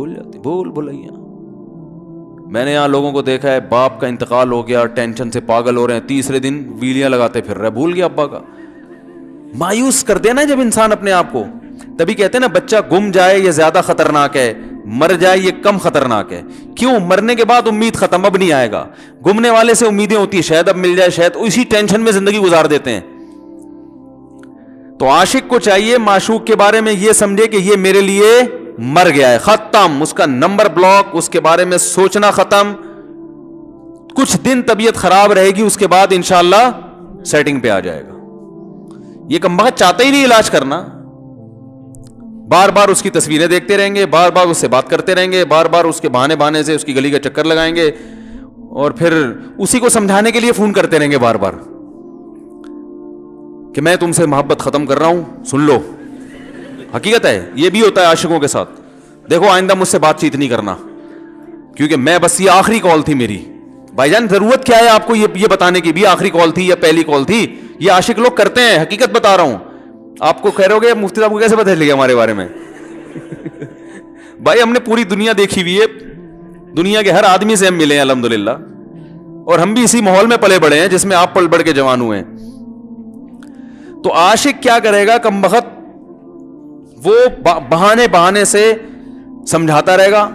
بھول جاتے, بھول بھلائیاں. میں نے یہاں لوگوں کو دیکھا ہے, باپ کا انتقال ہو گیا, ٹینشن سے پاگل ہو رہے ہیں, تیسرے دن ویلیاں لگاتے پھر رہے, بھول گیا ابا کا. مایوس کر دینا جب انسان اپنے آپ کو. تبھی کہتے ہیں نا, بچہ گم جائے یہ زیادہ خطرناک ہے, مر جائے یہ کم خطرناک ہے. کیوں؟ مرنے کے بعد امید ختم, اب نہیں آئے گا. گمنے والے سے امیدیں ہوتی ہیں, شاید اب مل جائے, شاید, اسی ٹینشن میں زندگی گزار دیتے ہیں. تو عاشق کو چاہیے معشوق کے بارے میں یہ سمجھے کہ یہ میرے لیے مر گیا ہے, ختم, اس کا نمبر بلاک, اس کے بارے میں سوچنا ختم. کچھ دن طبیعت خراب رہے گی, اس کے بعد انشاءاللہ سیٹنگ پہ آ جائے گا. یہ کمبخت چاہتا ہی نہیں علاج کرنا, بار بار اس کی تصویریں دیکھتے رہیں گے, بار بار اس سے بات کرتے رہیں گے, بار بار اس کے بہانے سے اس کی گلی کا چکر لگائیں گے, اور پھر اسی کو سمجھانے کے لیے فون کرتے رہیں گے بار بار کہ میں تم سے محبت ختم کر رہا ہوں, سن لو. حقیقت ہے, یہ بھی ہوتا ہے عاشقوں کے ساتھ. دیکھو آئندہ مجھ سے بات چیت نہیں کرنا, کیونکہ میں بس یہ آخری کال تھی میری. بھائی جان ضرورت کیا ہے آپ کو یہ بتانے کی بھی آخری کال تھی یا پہلی کال تھی؟ یہ عاشق لوگ کرتے ہیں, حقیقت بتا رہا ہوں. آپ کو کہہ رہے ہو گے مفتی صاحب کو کیسے پتہ چل گیا ہمارے بارے میں؟ بھائی ہم نے پوری دنیا دیکھی ہوئی ہے, دنیا کے ہر آدمی سے ہم ملے ہیں الحمدللہ, اور ہم بھی اسی ماحول میں پلے بڑے ہیں جس میں آپ پل بڑھ کے جوان ہوئے ہیں. تو عاشق کیا کرے گا کمبخت, وہ بہانے سے سمجھاتا رہے گا,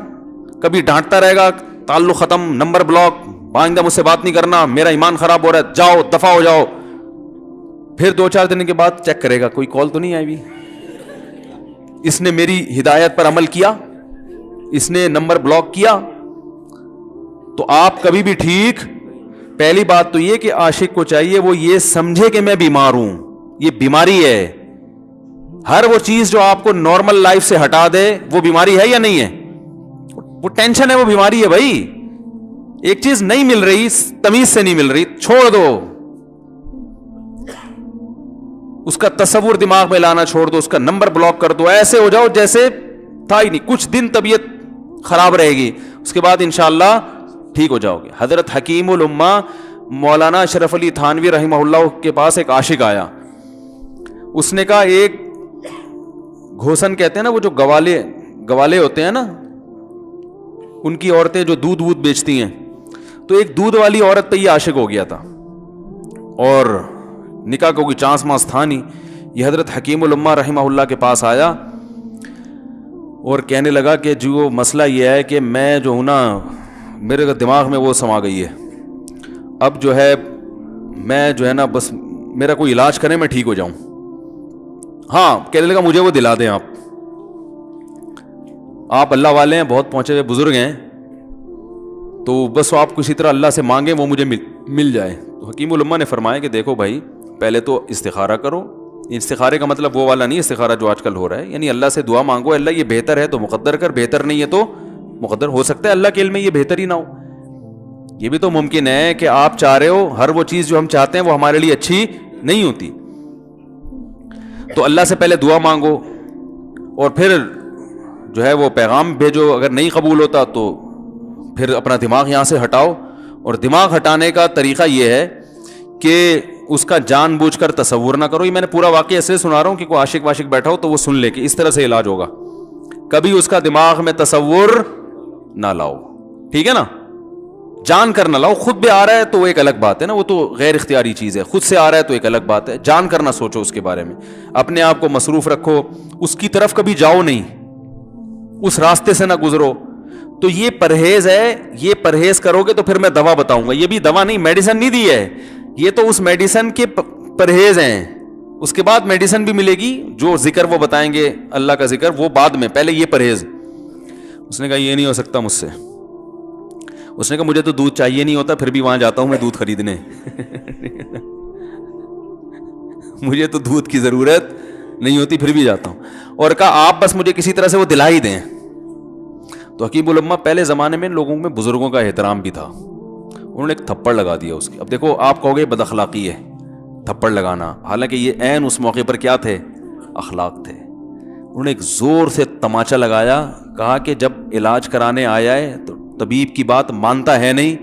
کبھی ڈانٹتا رہے گا, تعلق ختم, نمبر بلاک, آئندہ مجھ سے بات نہیں کرنا, میرا ایمان خراب ہو رہا ہے, جاؤ دفع ہو جاؤ. پھر 2-4 دن کے بعد چیک کرے گا کوئی کال تو نہیں آئی بھی, اس نے میری ہدایت پر عمل کیا, اس نے نمبر بلاک کیا. تو آپ کبھی بھی ٹھیک. پہلی بات تو یہ کہ عاشق کو چاہیے وہ یہ سمجھے کہ میں بیمار ہوں, یہ بیماری ہے. ہر وہ چیز جو آپ کو نارمل لائف سے ہٹا دے وہ بیماری ہے یا نہیں ہے؟ وہ ٹینشن ہے, وہ بیماری ہے بھائی. ایک چیز نہیں مل رہی, تمیز سے نہیں مل رہی, چھوڑ دو, اس کا تصور دماغ میں لانا چھوڑ دو, اس کا نمبر بلاک کر دو, ایسے ہو جاؤ جیسے تھا ہی نہیں. کچھ دن طبیعت خراب رہے گی, اس کے بعد انشاءاللہ ٹھیک ہو جاؤ گے. حضرت حکیم الامہ مولانا اشرف علی تھانوی رحمہ اللہ کے پاس ایک عاشق آیا. اس نے کہا, ایک گھوسن کہتے ہیں نا, وہ جو گوالے ہوتے ہیں نا, ان کی عورتیں جو دودھ بیچتی ہیں, تو ایک دودھ والی عورت پہ یہ عاشق ہو گیا تھا, اور نکاح کو کوئی چانس ماس تھا نہیں. یہ حضرت حکیم الامہ رحمہ اللہ کے پاس آیا اور کہنے لگا کہ جو مسئلہ یہ ہے کہ میں جو ہوں نا, میرے دماغ میں وہ سما گئی ہے, اب جو ہے میں جو ہے نا بس میرا کوئی علاج کریں میں ٹھیک ہو جاؤں. ہاں, کہنے لگا مجھے وہ دلا دیں آپ اللہ والے ہیں, بہت پہنچے ہوئے بزرگ ہیں, تو بس آپ کسی طرح اللہ سے مانگیں وہ مجھے مل جائے. تو حکیم الامہ نے فرمایا کہ دیکھو بھائی, پہلے تو استخارہ کرو. استخارے کا مطلب وہ والا نہیں استخارہ جو آج کل ہو رہا ہے, یعنی اللہ سے دعا مانگو, اللہ یہ بہتر ہے تو مقدر کر, بہتر نہیں ہے تو مقدر. ہو سکتا ہے اللہ کے علم میں یہ بہتر ہی نہ ہو, یہ بھی تو ممکن ہے کہ آپ چاہ رہے ہو ہر وہ چیز جو ہم چاہتے ہیں وہ ہمارے لیے اچھی نہیں ہوتی. تو اللہ سے پہلے دعا مانگو, اور پھر جو ہے وہ پیغام بھیجو. اگر نہیں قبول ہوتا تو پھر اپنا دماغ یہاں سے ہٹاؤ. اور دماغ ہٹانے کا طریقہ یہ ہے کہ اس کا جان بوجھ کر تصور نہ کرو. یہ میں نے پورا واقعہ ایسے سنا رہا ہوں کہ کوئی عاشق واشق بیٹھا ہو تو وہ سن لے کہ اس طرح سے علاج ہوگا. کبھی اس کا دماغ میں تصور نہ لاؤ, ٹھیک ہے نا, جان کر نہ لاؤ. خود بھی آ رہا ہے تو وہ ایک الگ بات ہے نا, وہ تو غیر اختیاری چیز ہے. خود سے آ رہا ہے تو ایک الگ بات ہے, جان کر نہ سوچو اس کے بارے میں, اپنے آپ کو مصروف رکھو, اس کی طرف کبھی جاؤ نہیں, اس راستے سے نہ گزرو. تو یہ پرہیز ہے, یہ پرہیز کرو گے تو پھر میں دوا بتاؤں گا. یہ بھی دوا نہیں, میڈیسن نہیں دی ہے, یہ تو اس میڈیسن کے پرہیز ہیں. اس کے بعد میڈیسن بھی ملے گی, جو ذکر وہ بتائیں گے اللہ کا ذکر وہ بعد میں, پہلے یہ پرہیز. اس نے کہا یہ نہیں ہو سکتا مجھ سے. اس نے کہا مجھے تو دودھ چاہیے نہیں ہوتا, پھر بھی وہاں جاتا ہوں میں دودھ خریدنے. مجھے تو دودھ کی ضرورت نہیں ہوتی, پھر بھی جاتا ہوں. اور کہا آپ بس مجھے کسی طرح سے وہ دلا ہی دیں. تو حکیم الامہ پہلے زمانے میں لوگوں میں بزرگوں کا احترام بھی تھا, انہوں نے ایک تھپڑ لگا دیا اس کے. اب دیکھو آپ کہو گے بد اخلاقی ہے تھپڑ لگانا, حالانکہ یہ عین اس موقع پر کیا تھے, اخلاق تھے. انہوں نے ایک زور سے تماچا لگایا, کہا کہ جب علاج کرانے آیا ہے تو طبیب کی بات مانتا ہے نہیں.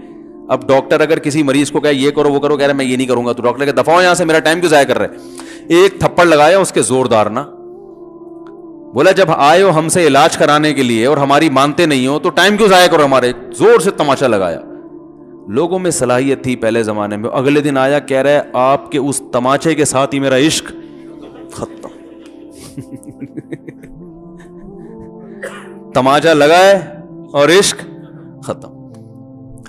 اب ڈاکٹر اگر کسی مریض کو کہے یہ کرو وہ کرو, کہہ رہا ہے میں یہ نہیں کروں گا, تو ڈاکٹر کہ دفعہ یہاں سے, میرا ٹائم کیوں ضائع کر رہے. ایک تھپڑ لگایا اس کے زوردار نا, بولا جب آئے ہو ہم سے علاج کرانے کے لیے اور ہماری مانتے نہیں ہو تو ٹائم کیوں ضائع کرو ہمارے. زور سے تماشا لگایا. لوگوں میں صلاحیت تھی پہلے زمانے میں. اگلے دن آیا کہہ رہا ہے آپ کے اس تماچے کے ساتھ ہی میرا عشق ختم. تماچا لگائے اور عشق ختم.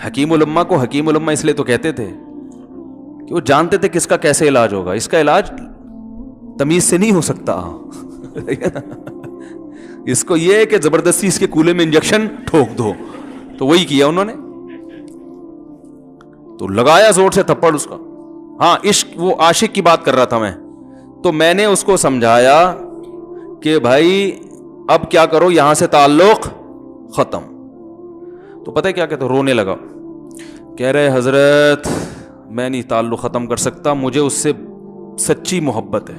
حکیم الامہ کو حکیم الامہ اس لیے تو کہتے تھے کہ وہ جانتے تھے کس کا کیسے علاج ہوگا. اس کا علاج تمیز سے نہیں ہو سکتا. اس کو یہ ہے کہ زبردستی اس کے کولے میں انجیکشن ٹھوک دو. تو وہی کیا انہوں نے. تو لگایا زور سے تھپڑ اس کا. ہاں عشق, وہ عاشق کی بات کر رہا تھا میں. تو میں نے اس کو سمجھایا کہ بھائی اب کیا کرو, یہاں سے تعلق ختم. تو پتہ ہے کیا کہتے, رونے لگا. کہہ رہے حضرت میں نہیں تعلق ختم کر سکتا, مجھے اس سے سچی محبت ہے,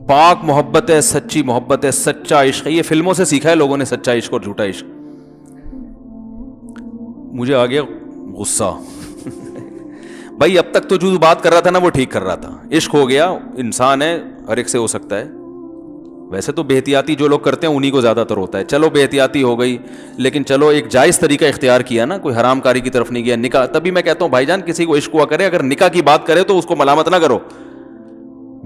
پاک محبت ہے, سچی محبت ہے, سچا عشق ہے. یہ فلموں سے سیکھا ہے لوگوں نے, سچا عشق اور جھوٹا عشق. مجھے آ گیا غصہ. بھائی اب تک تو جو بات کر رہا تھا نا وہ ٹھیک کر رہا تھا. عشق ہو گیا, انسان ہے, ہر ایک سے ہو سکتا ہے. ویسے تو بے احتیاطی جو لوگ کرتے ہیں انہی کو زیادہ تر ہوتا ہے. چلو بے احتیاطی ہو گئی, لیکن چلو ایک جائز طریقہ اختیار کیا نا, کوئی حرام کاری کی طرف نہیں گیا. نکاح, تبھی میں کہتا ہوں بھائی جان کسی کو عشق ہوا کرے, اگر نکاح کی بات کرے تو اس کو ملامت نہ کرو.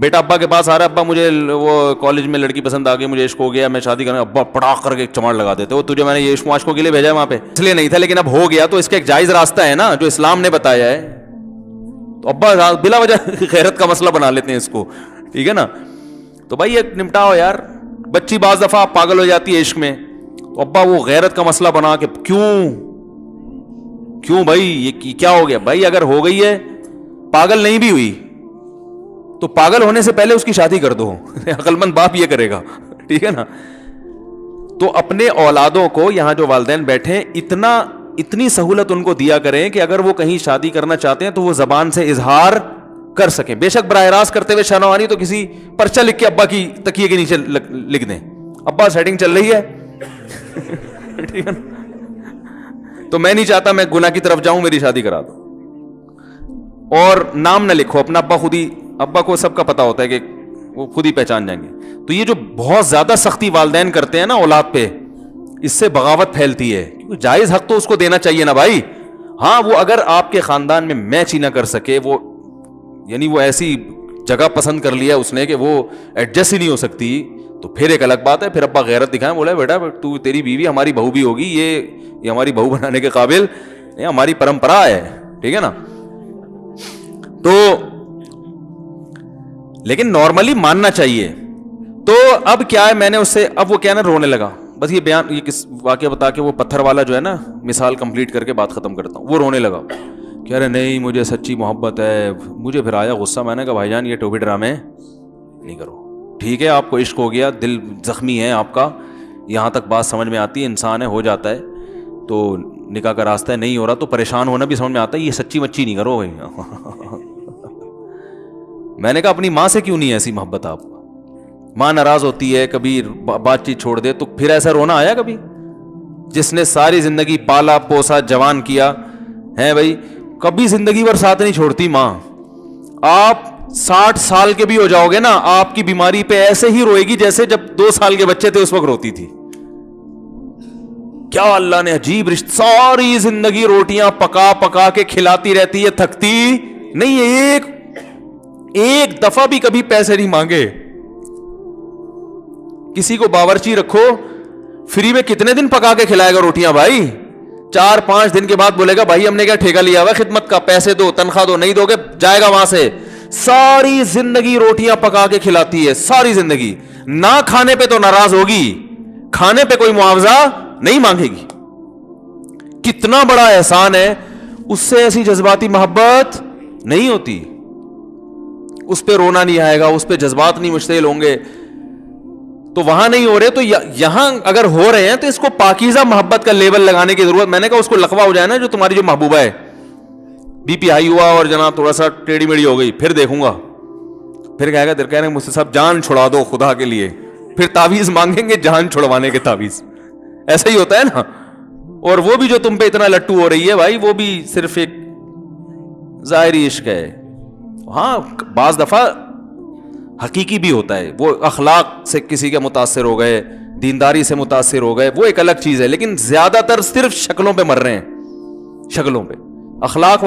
بیٹا ابا کے پاس آ رہا ہے, ابا مجھے وہ کالج میں لڑکی پسند آ گئی, مجھے عشق ہو گیا, میں شادی کرنا. ابا پڑاخ کر کے ایک چماڑ لگا دیتے, وہ تجھے میں نے یہ عشق معاشقوں کے لیے بھیجا ہے وہاں پہ, اس لیے نہیں تھا, لیکن اب ہو گیا تو اس کا ایک جائز راستہ ہے نا جو اسلام نے بتایا ہے. تو ابا بلا وجہ غیرت کا مسئلہ بنا لیتے ہیں اس کو, ٹھیک ہے نا. تو بھائی یہ نمٹاؤ یار. بچی بعض دفعہ پاگل ہو جاتی ہے عشق میں, تو ابا وہ غیرت کا مسئلہ بنا کے کیوں بھائی یہ کیا ہو گیا. بھائی اگر ہو گئی ہے, پاگل نہیں بھی ہوئی تو پاگل ہونے سے پہلے اس کی شادی کر دو. عقل مند باپ یہ کرے گا, ٹھیک ہے نا. تو اپنے اولادوں کو, یہاں جو والدین بیٹھے, اتنی سہولت ان کو دیا کریں کہ اگر وہ کہیں شادی کرنا چاہتے ہیں تو وہ زبان سے اظہار کر سکیں. بے شک براہ راست کرتے ہوئے شرم آ رہی تو کسی پرچہ لکھ کے ابا کی تکیے کے نیچے لکھ دیں, ابا سیٹنگ چل رہی ہے. ٹھیک ہے نا. تو میں نہیں چاہتا میں گناہ کی طرف جاؤں, میری شادی کرا دو. اور نام نہ لکھو اپنا, ابا خود ہی, ابا کو سب کا پتا ہوتا ہے کہ وہ خود ہی پہچان جائیں گے. تو یہ جو بہت زیادہ سختی والدین کرتے ہیں نا اولاد پہ, اس سے بغاوت پھیلتی ہے. کیونکہ جائز حق تو اس کو دینا چاہیے نا بھائی. ہاں وہ اگر آپ کے خاندان میں میچ ہی نہ کر سکے, وہ یعنی وہ ایسی جگہ پسند کر لیا اس نے کہ وہ ایڈجسٹ ہی نہیں ہو سکتی, تو پھر ایک الگ بات ہے. پھر ابا غیرت دکھائیں, بولا بیٹا تو تیری بیوی ہماری بہو بھی ہوگی, یہ ہماری بہو بنانے کے قابل, یہ ہماری پرمپرا ہے, ٹھیک ہے نا. تو لیکن نارملی ماننا چاہیے. تو اب کیا ہے, میں نے اس سے, اب وہ کیا نا رونے لگا. بس یہ بیان, یہ کس واقعہ بتا کے وہ پتھر والا جو ہے نا مثال کمپلیٹ کر کے بات ختم کرتا ہوں. وہ رونے لگا, کہہ رہے نہیں مجھے سچی محبت ہے. مجھے پھر آیا غصہ, میں نے کہا بھائی جان یہ ٹوپی ڈرامے نہیں کرو. ٹھیک ہے آپ کو عشق ہو گیا, دل زخمی ہے آپ کا, یہاں تک بات سمجھ میں آتی ہے, انسان ہے, ہو جاتا ہے, تو نکاح کا راستہ ہے, نہیں ہو رہا تو پریشان ہونا بھی سمجھ میں آتا ہے. یہ سچی مچی نہیں کرو بھائی. میں نے کہا اپنی ماں سے کیوں نہیں ایسی محبت آپ کو, ماں ناراض ہوتی ہے, کبھی بات چیت چھوڑ دے, تو پھر ایسا رونا آیا کبھی؟ جس نے ساری زندگی پالا پوسا جوان کیا ہے بھائی, کبھی زندگی بھر ساتھ نہیں چھوڑتی ماں. آپ 60 سال کے بھی ہو جاؤ گے نا, آپ کی بیماری پہ ایسے ہی روئے گی جیسے جب 2 سال کے بچے تھے اس وقت روتی تھی. کیا اللہ نے عجیب رشتہ, ساری زندگی روٹیاں پکا پکا کے کھلاتی رہتی ہے, تھکتی نہیں ہے, ایک دفعہ بھی کبھی پیسے نہیں مانگے. کسی کو باورچی رکھو, فری میں کتنے دن پکا کے کھلائے گا روٹیاں بھائی؟ 4-5 دن کے بعد بولے گا بھائی ہم نے کیا ٹھیکہ لیا ہوا خدمت کا, پیسے دو, تنخواہ دو, نہیں دو گے جائے گا وہاں سے. ساری زندگی روٹیاں پکا کے کھلاتی ہے, ساری زندگی. نہ کھانے پہ تو ناراض ہوگی, کھانے پہ کوئی معاوضہ نہیں مانگے گی. کتنا بڑا احسان ہے, اس سے ایسی جذباتی محبت نہیں ہوتی. اس پہ رونا نہیں آئے گا, اس پہ جذبات نہیں مشتعل ہوں گے. تو وہاں نہیں ہو رہے تو یہاں اگر ہو رہے ہیں تو اس کو پاکیزہ محبت کا لیبل لگانے کی ضرورت. میں نے کہا اس کو لقوہ ہو جائے نا, جو تمہاری جو محبوبہ ہے, بی پی ہائی ہوا اور جناب تھوڑا سا ٹیڑھی میڑھی ہو گئی, پھر دیکھوں گا, پھر کہے گا کہہ رہے ہیں مجھ سے صاحب جان چھڑا دو خدا کے لیے, پھر تعویذ مانگیں گے جان چھڑوانے کے تعویذ. ایسا ہی ہوتا ہے نا. اور وہ بھی جو تم پہ اتنا لٹو ہو رہی ہے بھائی, وہ بھی صرف ایک ظاہری عشق ہے. ہاں بعض دفعہ حقیقی بھی ہوتا ہے. وہ اخلاق سے کسی کے متاثر ہو گئے, دینداری سے متاثر ہو گئے, وہ ایک الگ چیز ہے. لیکن زیادہ تر صرف شکلوں پہ مر رہے ہیں, شکلوں پہ. اخلاق